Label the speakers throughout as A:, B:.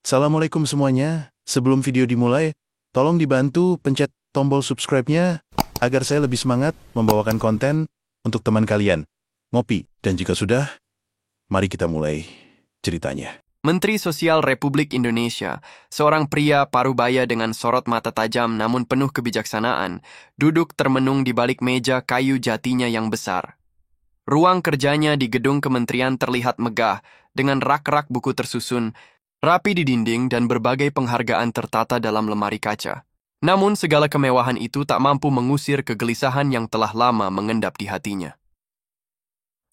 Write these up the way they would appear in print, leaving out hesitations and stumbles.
A: Assalamualaikum semuanya. Sebelum video dimulai, tolong dibantu pencet tombol subscribe-nya agar saya lebih semangat membawakan konten untuk teman kalian. Ngopi, dan jika sudah, mari kita mulai ceritanya.
B: Menteri Sosial Republik Indonesia, seorang pria parubaya dengan sorot mata tajam namun penuh kebijaksanaan, duduk termenung di balik meja kayu jatinya yang besar. Ruang kerjanya di gedung kementerian terlihat megah, dengan rak-rak buku tersusun, rapi di dinding dan berbagai penghargaan tertata dalam lemari kaca. Namun segala kemewahan itu tak mampu mengusir kegelisahan yang telah lama mengendap di hatinya.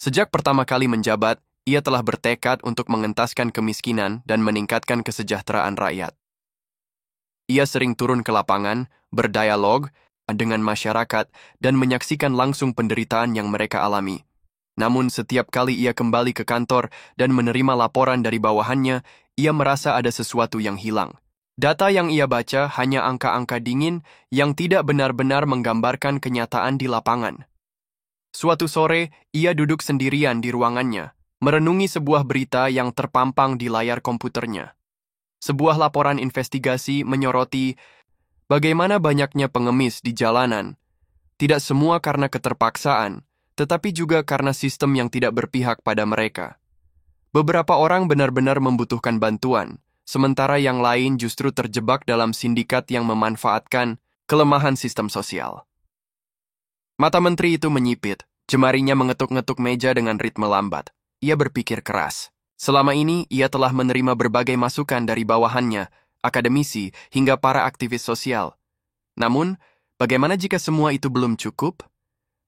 B: Sejak pertama kali menjabat, ia telah bertekad untuk mengentaskan kemiskinan dan meningkatkan kesejahteraan rakyat. Ia sering turun ke lapangan, berdialog dengan masyarakat, dan menyaksikan langsung penderitaan yang mereka alami. Namun setiap kali ia kembali ke kantor dan menerima laporan dari bawahannya, ia merasa ada sesuatu yang hilang. Data yang ia baca hanya angka-angka dingin yang tidak benar-benar menggambarkan kenyataan di lapangan. Suatu sore, ia duduk sendirian di ruangannya, merenungi sebuah berita yang terpampang di layar komputernya. Sebuah laporan investigasi menyoroti bagaimana banyaknya pengemis di jalanan. Tidak semua karena keterpaksaan, tetapi juga karena sistem yang tidak berpihak pada mereka. Beberapa orang benar-benar membutuhkan bantuan, sementara yang lain justru terjebak dalam sindikat yang memanfaatkan kelemahan sistem sosial. Mata menteri itu menyipit, jemarinya mengetuk-ngetuk meja dengan ritme lambat. Ia berpikir keras. Selama ini, ia telah menerima berbagai masukan dari bawahannya, akademisi, hingga para aktivis sosial. Namun, bagaimana jika semua itu belum cukup?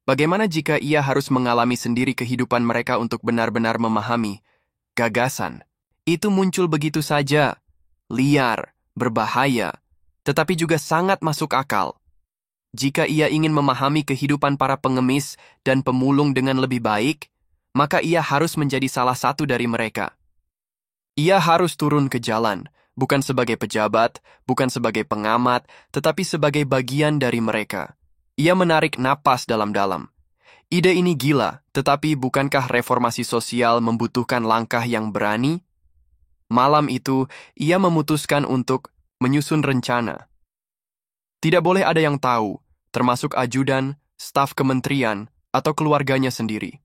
B: Bagaimana jika ia harus mengalami sendiri kehidupan mereka untuk benar-benar memahami gagasan? Itu muncul begitu saja, liar, berbahaya, tetapi juga sangat masuk akal. Jika ia ingin memahami kehidupan para pengemis dan pemulung dengan lebih baik, maka ia harus menjadi salah satu dari mereka. Ia harus turun ke jalan, bukan sebagai pejabat, bukan sebagai pengamat, tetapi sebagai bagian dari mereka. Ia menarik napas dalam-dalam. Ide ini gila, tetapi bukankah reformasi sosial membutuhkan langkah yang berani? Malam itu, ia memutuskan untuk menyusun rencana. Tidak boleh ada yang tahu, termasuk ajudan, staf kementerian, atau keluarganya sendiri.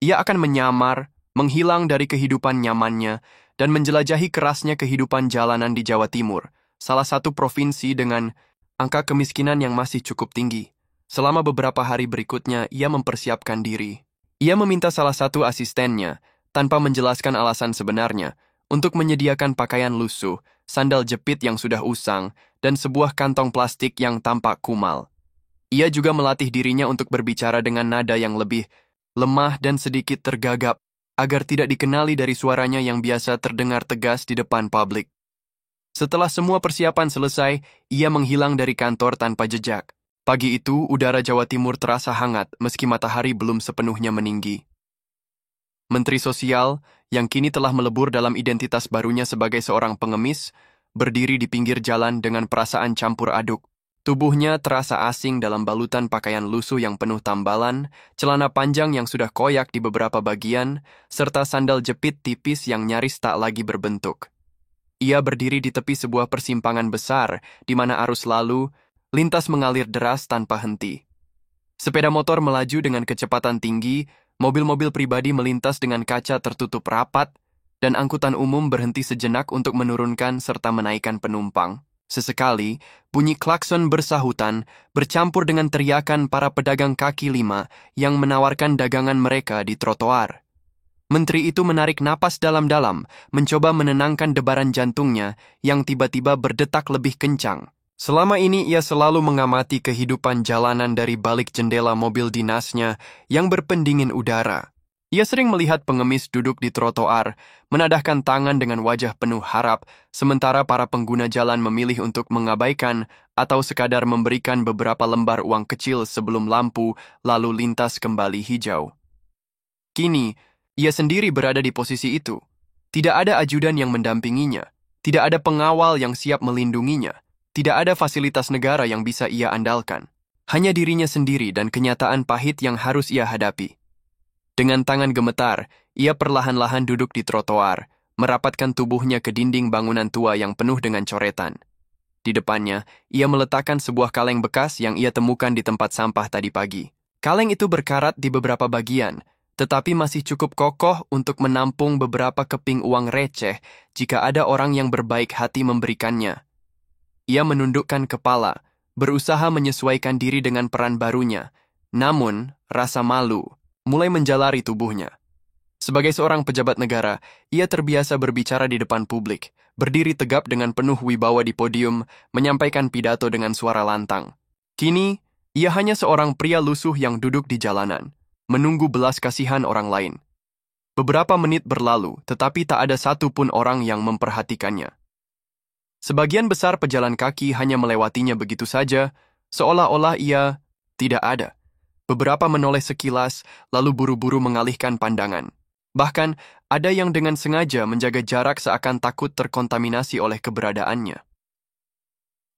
B: Ia akan menyamar, menghilang dari kehidupan nyamannya, dan menjelajahi kerasnya kehidupan jalanan di Jawa Timur, salah satu provinsi dengan angka kemiskinan yang masih cukup tinggi. Selama beberapa hari berikutnya, ia mempersiapkan diri. Ia meminta salah satu asistennya, tanpa menjelaskan alasan sebenarnya, untuk menyediakan pakaian lusuh, sandal jepit yang sudah usang, dan sebuah kantong plastik yang tampak kumal. Ia juga melatih dirinya untuk berbicara dengan nada yang lebih lemah dan sedikit tergagap, agar tidak dikenali dari suaranya yang biasa terdengar tegas di depan publik. Setelah semua persiapan selesai, ia menghilang dari kantor tanpa jejak. Pagi itu, udara Jawa Timur terasa hangat meski matahari belum sepenuhnya meninggi. Menteri Sosial, yang kini telah melebur dalam identitas barunya sebagai seorang pengemis, berdiri di pinggir jalan dengan perasaan campur aduk. Tubuhnya terasa asing dalam balutan pakaian lusuh yang penuh tambalan, celana panjang yang sudah koyak di beberapa bagian, serta sandal jepit tipis yang nyaris tak lagi berbentuk. Ia berdiri di tepi sebuah persimpangan besar, di mana arus lalu lintas mengalir deras tanpa henti. Sepeda motor melaju dengan kecepatan tinggi, mobil-mobil pribadi melintas dengan kaca tertutup rapat, dan angkutan umum berhenti sejenak untuk menurunkan serta menaikkan penumpang. Sesekali, bunyi klakson bersahutan bercampur dengan teriakan para pedagang kaki lima yang menawarkan dagangan mereka di trotoar. Menteri itu menarik napas dalam-dalam, mencoba menenangkan debaran jantungnya yang tiba-tiba berdetak lebih kencang. Selama ini ia selalu mengamati kehidupan jalanan dari balik jendela mobil dinasnya yang berpendingin udara. Ia sering melihat pengemis duduk di trotoar, menadahkan tangan dengan wajah penuh harap, sementara para pengguna jalan memilih untuk mengabaikan atau sekadar memberikan beberapa lembar uang kecil sebelum lampu lalu lintas kembali hijau. Kini, ia sendiri berada di posisi itu. Tidak ada ajudan yang mendampinginya, tidak ada pengawal yang siap melindunginya, tidak ada fasilitas negara yang bisa ia andalkan. Hanya dirinya sendiri dan kenyataan pahit yang harus ia hadapi. Dengan tangan gemetar, ia perlahan-lahan duduk di trotoar, merapatkan tubuhnya ke dinding bangunan tua yang penuh dengan coretan. Di depannya, ia meletakkan sebuah kaleng bekas yang ia temukan di tempat sampah tadi pagi. Kaleng itu berkarat di beberapa bagian, tetapi masih cukup kokoh untuk menampung beberapa keping uang receh jika ada orang yang berbaik hati memberikannya. Ia menundukkan kepala, berusaha menyesuaikan diri dengan peran barunya. Namun, rasa malu mulai menjalari tubuhnya. Sebagai seorang pejabat negara, ia terbiasa berbicara di depan publik, berdiri tegap dengan penuh wibawa di podium, menyampaikan pidato dengan suara lantang. Kini, ia hanya seorang pria lusuh yang duduk di jalanan, menunggu belas kasihan orang lain. Beberapa menit berlalu, tetapi tak ada satu pun orang yang memperhatikannya. Sebagian besar pejalan kaki hanya melewatinya begitu saja, seolah-olah ia tidak ada. Beberapa menoleh sekilas, lalu buru-buru mengalihkan pandangan. Bahkan, ada yang dengan sengaja menjaga jarak seakan takut terkontaminasi oleh keberadaannya.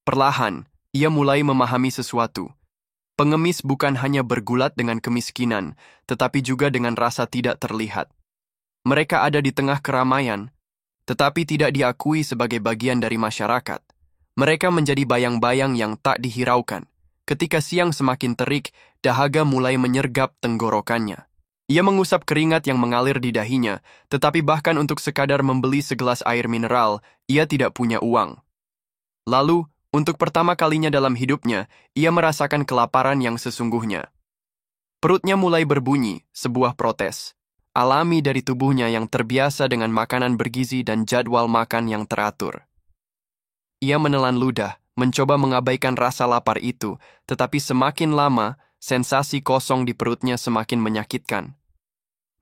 B: Perlahan, ia mulai memahami sesuatu. Pengemis bukan hanya bergulat dengan kemiskinan, tetapi juga dengan rasa tidak terlihat. Mereka ada di tengah keramaian, tetapi tidak diakui sebagai bagian dari masyarakat. Mereka menjadi bayang-bayang yang tak dihiraukan. Ketika siang semakin terik, dahaga mulai menyergap tenggorokannya. Ia mengusap keringat yang mengalir di dahinya, tetapi bahkan untuk sekadar membeli segelas air mineral, ia tidak punya uang. Lalu, untuk pertama kalinya dalam hidupnya, ia merasakan kelaparan yang sesungguhnya. Perutnya mulai berbunyi, sebuah protes alami dari tubuhnya yang terbiasa dengan makanan bergizi dan jadwal makan yang teratur. Ia menelan ludah, mencoba mengabaikan rasa lapar itu, tetapi semakin lama, sensasi kosong di perutnya semakin menyakitkan.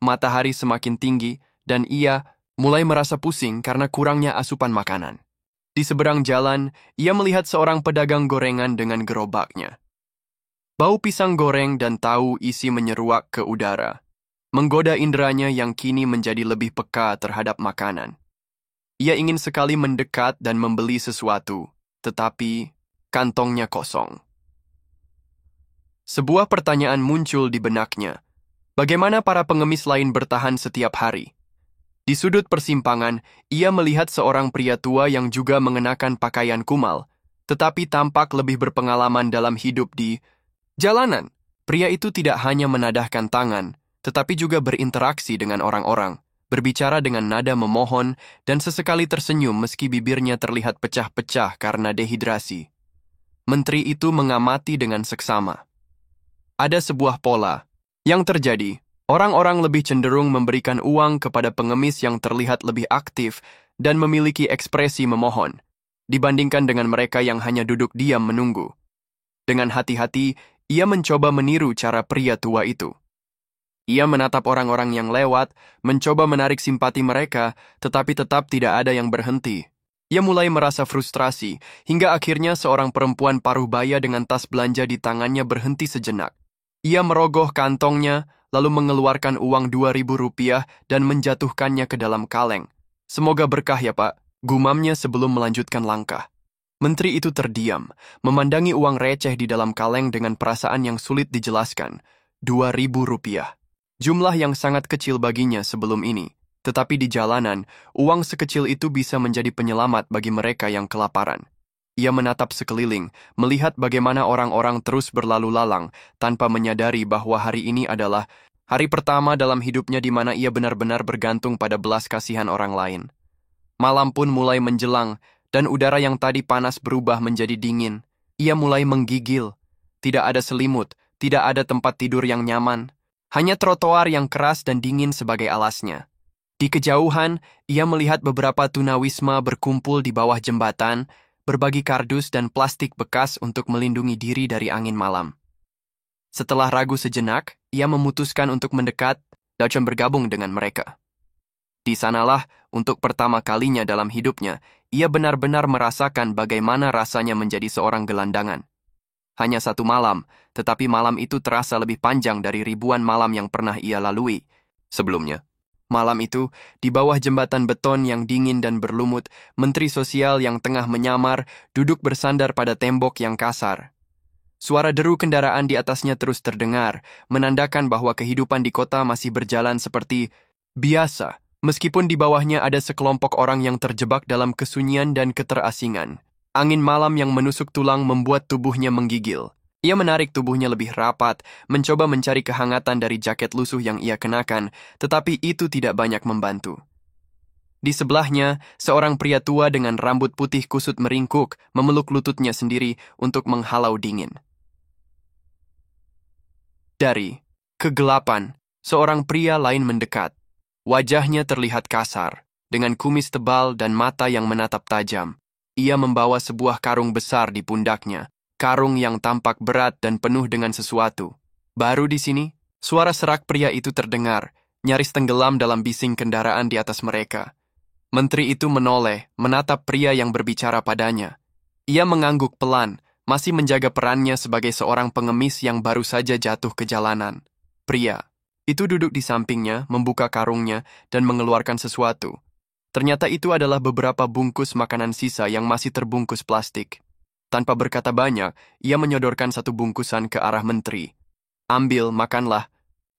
B: Matahari semakin tinggi, dan ia mulai merasa pusing karena kurangnya asupan makanan. Di seberang jalan, ia melihat seorang pedagang gorengan dengan gerobaknya. Bau pisang goreng dan tahu isi menyeruak ke udara, menggoda inderanya yang kini menjadi lebih peka terhadap makanan. Ia ingin sekali mendekat dan membeli sesuatu, tetapi kantongnya kosong. Sebuah pertanyaan muncul di benaknya. Bagaimana para pengemis lain bertahan setiap hari? Di sudut persimpangan, ia melihat seorang pria tua yang juga mengenakan pakaian kumal, tetapi tampak lebih berpengalaman dalam hidup di jalanan. Pria itu tidak hanya menadahkan tangan, tetapi juga berinteraksi dengan orang-orang, berbicara dengan nada memohon, dan sesekali tersenyum meski bibirnya terlihat pecah-pecah karena dehidrasi. Menteri itu mengamati dengan seksama. Ada sebuah pola yang terjadi. Orang-orang lebih cenderung memberikan uang kepada pengemis yang terlihat lebih aktif dan memiliki ekspresi memohon, dibandingkan dengan mereka yang hanya duduk diam menunggu. Dengan hati-hati, ia mencoba meniru cara pria tua itu. Ia menatap orang-orang yang lewat, mencoba menarik simpati mereka, tetapi tetap tidak ada yang berhenti. Ia mulai merasa frustrasi, hingga akhirnya seorang perempuan paruh baya dengan tas belanja di tangannya berhenti sejenak. Ia merogoh kantongnya, lalu mengeluarkan uang Rp2.000 dan menjatuhkannya ke dalam kaleng. "Semoga berkah ya Pak," gumamnya sebelum melanjutkan langkah. Menteri itu terdiam, memandangi uang receh di dalam kaleng dengan perasaan yang sulit dijelaskan. Rp2.000. Jumlah yang sangat kecil baginya sebelum ini. Tetapi di jalanan, uang sekecil itu bisa menjadi penyelamat bagi mereka yang kelaparan. Ia menatap sekeliling, melihat bagaimana orang-orang terus berlalu lalang, tanpa menyadari bahwa hari ini adalah hari pertama dalam hidupnya di mana ia benar-benar bergantung pada belas kasihan orang lain. Malam pun mulai menjelang, dan udara yang tadi panas berubah menjadi dingin. Ia mulai menggigil. Tidak ada selimut, tidak ada tempat tidur yang nyaman. Hanya trotoar yang keras dan dingin sebagai alasnya. Di kejauhan, ia melihat beberapa tunawisma berkumpul di bawah jembatan, berbagi kardus dan plastik bekas untuk melindungi diri dari angin malam. Setelah ragu sejenak, ia memutuskan untuk mendekat dan bergabung dengan mereka. Di sanalah, untuk pertama kalinya dalam hidupnya, ia benar-benar merasakan bagaimana rasanya menjadi seorang gelandangan. Hanya satu malam, tetapi malam itu terasa lebih panjang dari ribuan malam yang pernah ia lalui sebelumnya. Malam itu, di bawah jembatan beton yang dingin dan berlumut, Menteri Sosial yang tengah menyamar duduk bersandar pada tembok yang kasar. Suara deru kendaraan di atasnya terus terdengar, menandakan bahwa kehidupan di kota masih berjalan seperti biasa, Meskipun di bawahnya ada sekelompok orang yang terjebak dalam kesunyian dan keterasingan, angin malam yang menusuk tulang membuat tubuhnya menggigil. Ia menarik tubuhnya lebih rapat, mencoba mencari kehangatan dari jaket lusuh yang ia kenakan, tetapi itu tidak banyak membantu. Di sebelahnya, seorang pria tua dengan rambut putih kusut meringkuk, memeluk lututnya sendiri untuk menghalau dingin. Dari kegelapan, seorang pria lain mendekat. Wajahnya terlihat kasar, dengan kumis tebal dan mata yang menatap tajam. Ia membawa sebuah karung besar di pundaknya, karung yang tampak berat dan penuh dengan sesuatu. Baru di sini, suara serak pria itu terdengar, nyaris tenggelam dalam bising kendaraan di atas mereka. Menteri itu menoleh, menatap pria yang berbicara padanya. Ia mengangguk pelan, masih menjaga perannya sebagai seorang pengemis yang baru saja jatuh ke jalanan. Pria itu duduk di sampingnya, membuka karungnya, dan mengeluarkan sesuatu. Ternyata itu adalah beberapa bungkus makanan sisa yang masih terbungkus plastik. Tanpa berkata banyak, ia menyodorkan satu bungkusan ke arah menteri. "Ambil, makanlah,"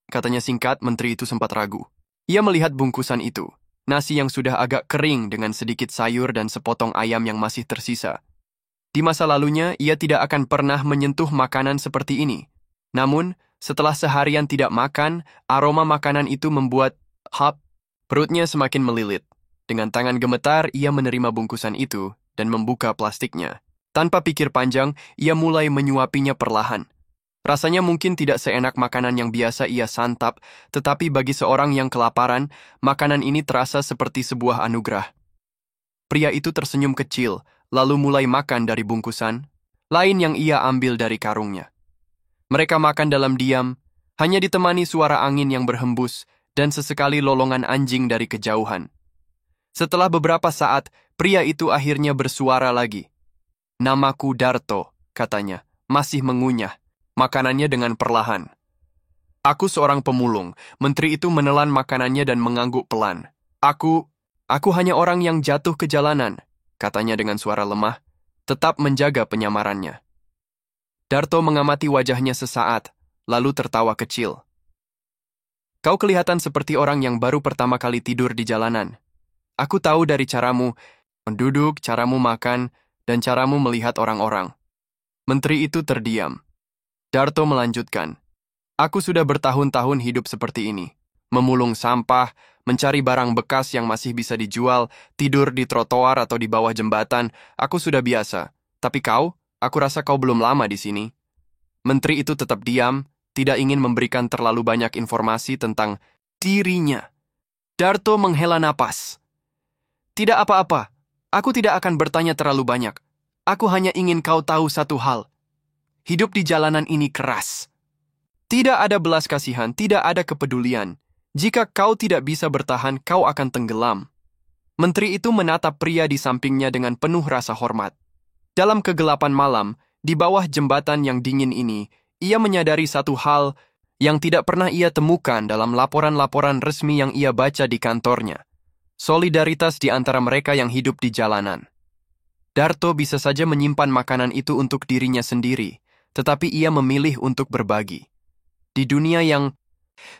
B: katanya singkat. Menteri itu sempat ragu. Ia melihat bungkusan itu, nasi yang sudah agak kering dengan sedikit sayur dan sepotong ayam yang masih tersisa. Di masa lalunya, ia tidak akan pernah menyentuh makanan seperti ini. Namun, setelah seharian tidak makan, aroma makanan itu membuat perutnya semakin melilit. Dengan tangan gemetar, ia menerima bungkusan itu dan membuka plastiknya. Tanpa pikir panjang, ia mulai menyuapinya perlahan. Rasanya mungkin tidak seenak makanan yang biasa ia santap, tetapi bagi seorang yang kelaparan, makanan ini terasa seperti sebuah anugerah. Pria itu tersenyum kecil, lalu mulai makan dari bungkusan lain yang ia ambil dari karungnya. Mereka makan dalam diam, hanya ditemani suara angin yang berhembus dan sesekali lolongan anjing dari kejauhan. Setelah beberapa saat, pria itu akhirnya bersuara lagi. "Namaku Darto," katanya, masih mengunyah makanannya dengan perlahan. "Aku seorang pemulung." Menteri itu menelan makanannya dan mengangguk pelan. Aku hanya orang yang jatuh ke jalanan," katanya dengan suara lemah, tetap menjaga penyamarannya. Darto mengamati wajahnya sesaat, lalu tertawa kecil. "Kau kelihatan seperti orang yang baru pertama kali tidur di jalanan. Aku tahu dari caramu menduduk, caramu makan, dan caramu melihat orang-orang." Menteri itu terdiam. Darto melanjutkan, "Aku sudah bertahun-tahun hidup seperti ini. Memulung sampah, mencari barang bekas yang masih bisa dijual, tidur di trotoar atau di bawah jembatan. Aku sudah biasa. Tapi kau? Aku rasa kau belum lama di sini." Menteri itu tetap diam, tidak ingin memberikan terlalu banyak informasi tentang dirinya. Darto menghela napas. "Tidak apa-apa, aku tidak akan bertanya terlalu banyak. Aku hanya ingin kau tahu satu hal. Hidup di jalanan ini keras. Tidak ada belas kasihan, tidak ada kepedulian. Jika kau tidak bisa bertahan, kau akan tenggelam." Menteri itu menatap pria di sampingnya dengan penuh rasa hormat. Dalam kegelapan malam, di bawah jembatan yang dingin ini, ia menyadari satu hal yang tidak pernah ia temukan dalam laporan-laporan resmi yang ia baca di kantornya. Solidaritas di antara mereka yang hidup di jalanan. Darto bisa saja menyimpan makanan itu untuk dirinya sendiri, tetapi ia memilih untuk berbagi. Di dunia yang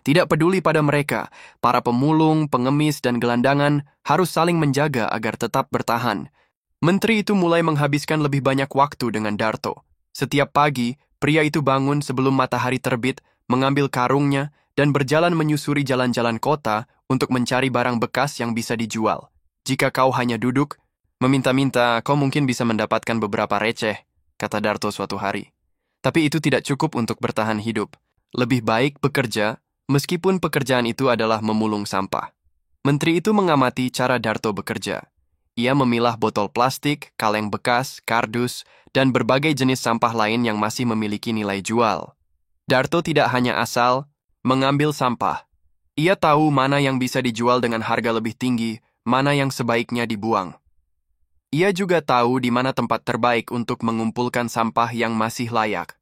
B: tidak peduli pada mereka, para pemulung, pengemis, dan gelandangan harus saling menjaga agar tetap bertahan. Menteri itu mulai menghabiskan lebih banyak waktu dengan Darto. Setiap pagi, pria itu bangun sebelum matahari terbit, mengambil karungnya, dan berjalan menyusuri jalan-jalan kota untuk mencari barang bekas yang bisa dijual. "Jika kau hanya duduk, meminta-minta, kau mungkin bisa mendapatkan beberapa receh," kata Darto suatu hari. "Tapi itu tidak cukup untuk bertahan hidup. Lebih baik bekerja, meskipun pekerjaan itu adalah memulung sampah." Menteri itu mengamati cara Darto bekerja. Ia memilah botol plastik, kaleng bekas, kardus, dan berbagai jenis sampah lain yang masih memiliki nilai jual. Darto tidak hanya asal mengambil sampah. Ia tahu mana yang bisa dijual dengan harga lebih tinggi, mana yang sebaiknya dibuang. Ia juga tahu di mana tempat terbaik untuk mengumpulkan sampah yang masih layak.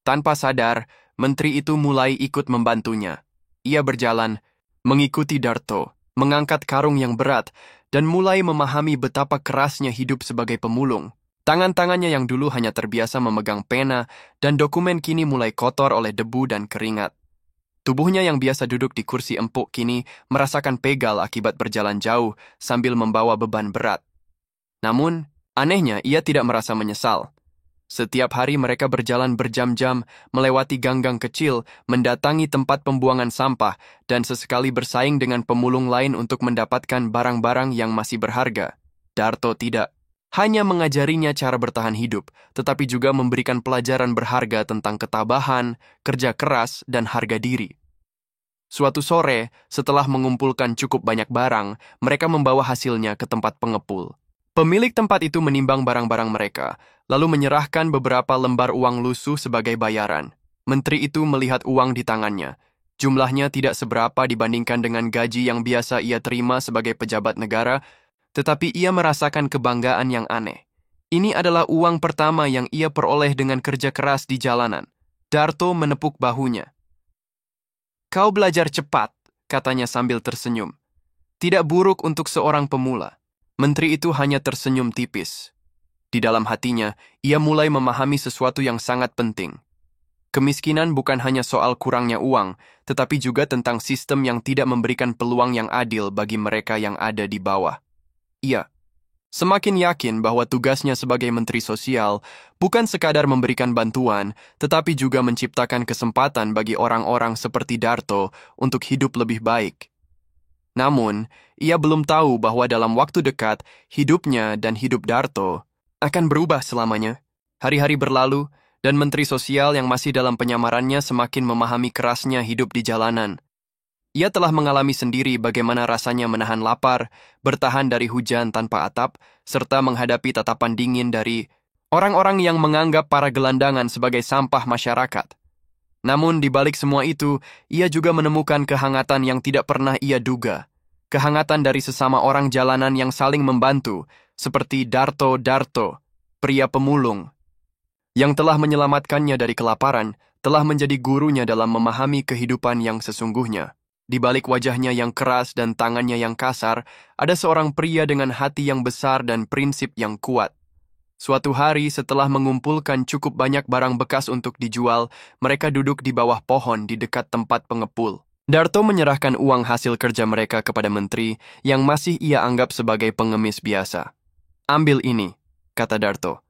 B: Tanpa sadar, menteri itu mulai ikut membantunya. Ia berjalan, mengikuti Darto, mengangkat karung yang berat, dan mulai memahami betapa kerasnya hidup sebagai pemulung. Tangan-tangannya yang dulu hanya terbiasa memegang pena dan dokumen kini mulai kotor oleh debu dan keringat. Tubuhnya yang biasa duduk di kursi empuk kini merasakan pegal akibat berjalan jauh sambil membawa beban berat. Namun, anehnya ia tidak merasa menyesal. Setiap hari mereka berjalan berjam-jam, melewati gang-gang kecil, mendatangi tempat pembuangan sampah, dan sesekali bersaing dengan pemulung lain untuk mendapatkan barang-barang yang masih berharga. Darto tidak hanya mengajarinya cara bertahan hidup, tetapi juga memberikan pelajaran berharga tentang ketabahan, kerja keras, dan harga diri. Suatu sore, setelah mengumpulkan cukup banyak barang, mereka membawa hasilnya ke tempat pengepul. Pemilik tempat itu menimbang barang-barang mereka, lalu menyerahkan beberapa lembar uang lusuh sebagai bayaran. Menteri itu melihat uang di tangannya. Jumlahnya tidak seberapa dibandingkan dengan gaji yang biasa ia terima sebagai pejabat negara, tetapi ia merasakan kebanggaan yang aneh. Ini adalah uang pertama yang ia peroleh dengan kerja keras di jalanan. Darto menepuk bahunya. "Kau belajar cepat," katanya sambil tersenyum. "Tidak buruk untuk seorang pemula." Menteri itu hanya tersenyum tipis. Di dalam hatinya, ia mulai memahami sesuatu yang sangat penting. Kemiskinan bukan hanya soal kurangnya uang, tetapi juga tentang sistem yang tidak memberikan peluang yang adil bagi mereka yang ada di bawah. Ia semakin yakin bahwa tugasnya sebagai Menteri Sosial bukan sekadar memberikan bantuan, tetapi juga menciptakan kesempatan bagi orang-orang seperti Darto untuk hidup lebih baik. Namun, ia belum tahu bahwa dalam waktu dekat, hidupnya dan hidup Darto akan berubah selamanya. Hari-hari berlalu, dan Menteri Sosial yang masih dalam penyamarannya semakin memahami kerasnya hidup di jalanan. Ia telah mengalami sendiri bagaimana rasanya menahan lapar, bertahan dari hujan tanpa atap, serta menghadapi tatapan dingin dari orang-orang yang menganggap para gelandangan sebagai sampah masyarakat. Namun di balik semua itu, ia juga menemukan kehangatan yang tidak pernah ia duga. Kehangatan dari sesama orang jalanan yang saling membantu, seperti Darto, pria pemulung, yang telah menyelamatkannya dari kelaparan, telah menjadi gurunya dalam memahami kehidupan yang sesungguhnya. Di balik wajahnya yang keras dan tangannya yang kasar, ada seorang pria dengan hati yang besar dan prinsip yang kuat. Suatu hari setelah mengumpulkan cukup banyak barang bekas untuk dijual, mereka duduk di bawah pohon di dekat tempat pengepul. Darto menyerahkan uang hasil kerja mereka kepada menteri yang masih ia anggap sebagai pengemis biasa. "Ambil ini," kata Darto.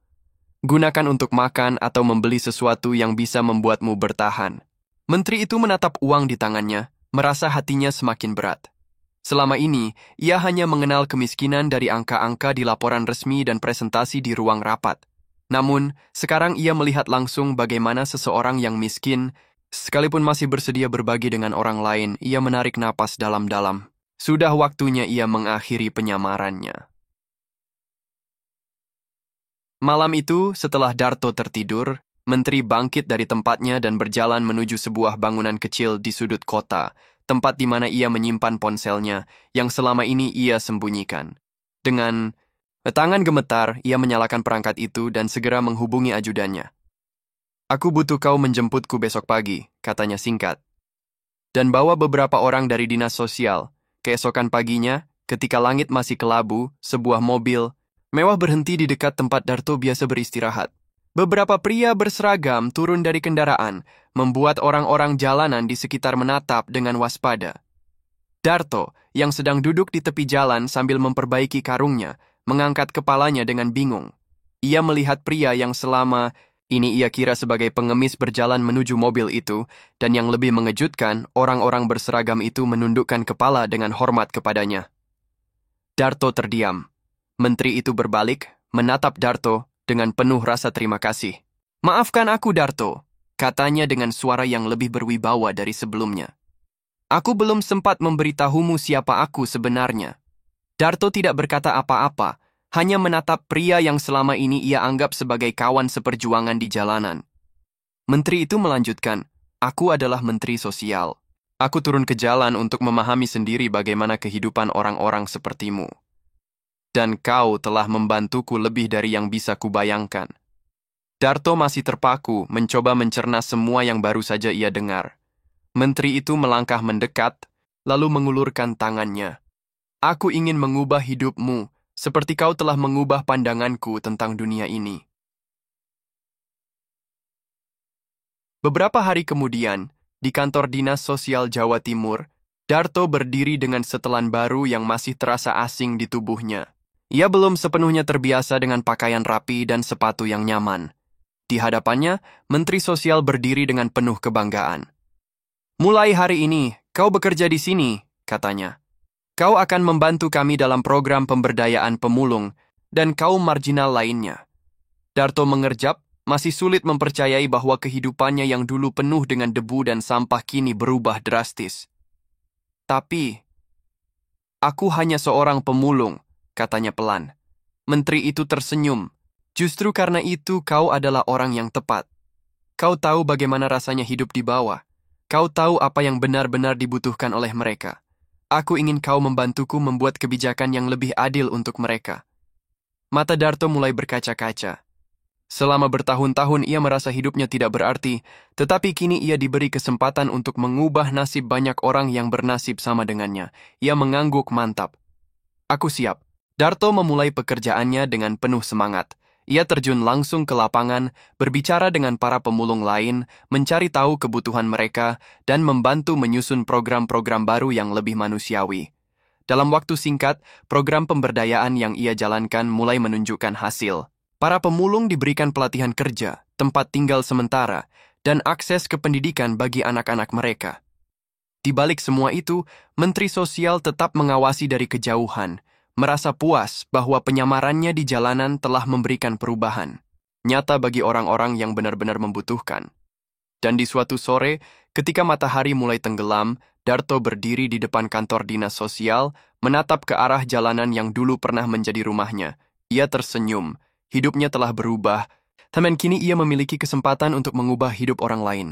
B: "Gunakan untuk makan atau membeli sesuatu yang bisa membuatmu bertahan." Menteri itu menatap uang di tangannya, merasa hatinya semakin berat. Selama ini, ia hanya mengenal kemiskinan dari angka-angka di laporan resmi dan presentasi di ruang rapat. Namun, sekarang ia melihat langsung bagaimana seseorang yang miskin, sekalipun masih bersedia berbagi dengan orang lain, ia menarik napas dalam-dalam. Sudah waktunya ia mengakhiri penyamarannya. Malam itu, setelah Darto tertidur, Menteri bangkit dari tempatnya dan berjalan menuju sebuah bangunan kecil di sudut kota, tempat di mana ia menyimpan ponselnya yang selama ini ia sembunyikan. Dengan tangan gemetar, ia menyalakan perangkat itu dan segera menghubungi ajudannya. "Aku butuh kau menjemputku besok pagi," katanya singkat. Dan bawa beberapa orang dari dinas sosial. Keesokan paginya, ketika langit masih kelabu, sebuah mobil mewah berhenti di dekat tempat Darto biasa beristirahat. Beberapa pria berseragam turun dari kendaraan, membuat orang-orang jalanan di sekitar menatap dengan waspada. Darto, yang sedang duduk di tepi jalan sambil memperbaiki karungnya, mengangkat kepalanya dengan bingung. Ia melihat pria yang selama ini ia kira sebagai pengemis berjalan menuju mobil itu, dan yang lebih mengejutkan, orang-orang berseragam itu menundukkan kepala dengan hormat kepadanya. Darto terdiam. Menteri itu berbalik, menatap Darto dengan penuh rasa terima kasih. "Maafkan aku, Darto," katanya dengan suara yang lebih berwibawa dari sebelumnya. "Aku belum sempat memberitahumu siapa aku sebenarnya." Darto tidak berkata apa-apa, hanya menatap pria yang selama ini ia anggap sebagai kawan seperjuangan di jalanan. Menteri itu melanjutkan, "Aku adalah Menteri Sosial. Aku turun ke jalan untuk memahami sendiri bagaimana kehidupan orang-orang sepertimu. Dan kau telah membantuku lebih dari yang bisa kubayangkan." Darto masih terpaku, mencoba mencerna semua yang baru saja ia dengar. Menteri itu melangkah mendekat, lalu mengulurkan tangannya. "Aku ingin mengubah hidupmu, seperti kau telah mengubah pandanganku tentang dunia ini." Beberapa hari kemudian, Di kantor Dinas Sosial Jawa Timur, Darto berdiri dengan setelan baru yang masih terasa asing di tubuhnya. Ia belum sepenuhnya terbiasa dengan pakaian rapi dan sepatu yang nyaman. Di hadapannya, Menteri Sosial berdiri dengan penuh kebanggaan. "Mulai hari ini, kau bekerja di sini," katanya. "Kau akan membantu kami dalam program pemberdayaan pemulung dan kaum marginal lainnya." Darto mengerjap, masih sulit mempercayai bahwa kehidupannya yang dulu penuh dengan debu dan sampah kini berubah drastis. "Tapi, aku hanya seorang pemulung," katanya pelan. Menteri itu tersenyum. "Justru karena itu kau adalah orang yang tepat. Kau tahu bagaimana rasanya hidup di bawah. Kau tahu apa yang benar-benar dibutuhkan oleh mereka. Aku ingin kau membantuku membuat kebijakan yang lebih adil untuk mereka." Mata Darto mulai berkaca-kaca. Selama bertahun-tahun ia merasa hidupnya tidak berarti, tetapi kini ia diberi kesempatan untuk mengubah nasib banyak orang yang bernasib sama dengannya. Ia mengangguk mantap. "Aku siap." Darto memulai pekerjaannya dengan penuh semangat. Ia terjun langsung ke lapangan, berbicara dengan para pemulung lain, mencari tahu kebutuhan mereka, dan membantu menyusun program-program baru yang lebih manusiawi. Dalam waktu singkat, program pemberdayaan yang ia jalankan mulai menunjukkan hasil. Para pemulung diberikan pelatihan kerja, tempat tinggal sementara, dan akses ke pendidikan bagi anak-anak mereka. Di balik semua itu, Menteri Sosial tetap mengawasi dari kejauhan, merasa puas bahwa penyamarannya di jalanan telah memberikan perubahan nyata bagi orang-orang yang benar-benar membutuhkan. Dan di suatu sore, ketika matahari mulai tenggelam, Darto berdiri di depan kantor dinas sosial, menatap ke arah jalanan yang dulu pernah menjadi rumahnya. Ia tersenyum. Hidupnya telah berubah, tapi kini ia memiliki kesempatan untuk mengubah hidup orang lain.